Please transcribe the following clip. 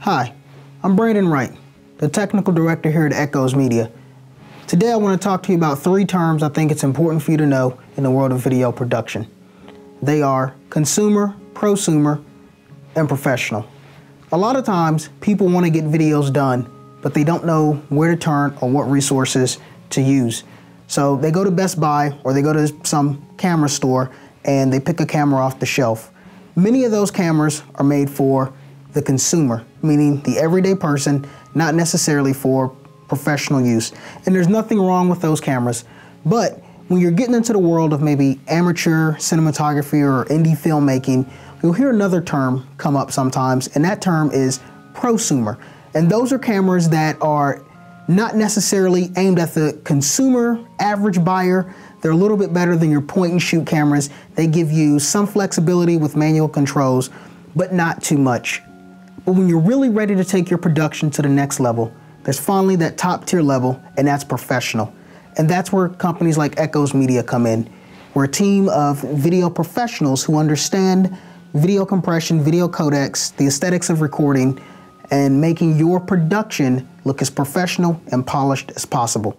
Hi, I'm Brandon Wright, the Technical Director here at Echoes Media. Today I want to talk to you about 3 terms I think it's important for you to know in the world of video production. They are consumer, prosumer, and professional. A lot of times people want to get videos done, but they don't know where to turn or what resources to use. So they go to Best Buy or they go to some camera store and they pick a camera off the shelf. Many of those cameras are made for the consumer, meaning the everyday person, not necessarily for professional use. And there's nothing wrong with those cameras, but when you're getting into the world of maybe amateur cinematography or indie filmmaking, you'll hear another term come up sometimes, and that term is prosumer. And those are cameras that are not necessarily aimed at the consumer, average buyer. They're a little bit better than your point and shoot cameras. They give you some flexibility with manual controls, but not too much. But when you're really ready to take your production to the next level, there's finally that top tier level, and that's professional. And that's where companies like Echoes Media come in. We're a team of video professionals who understand video compression, video codecs, the aesthetics of recording, and making your production look as professional and polished as possible.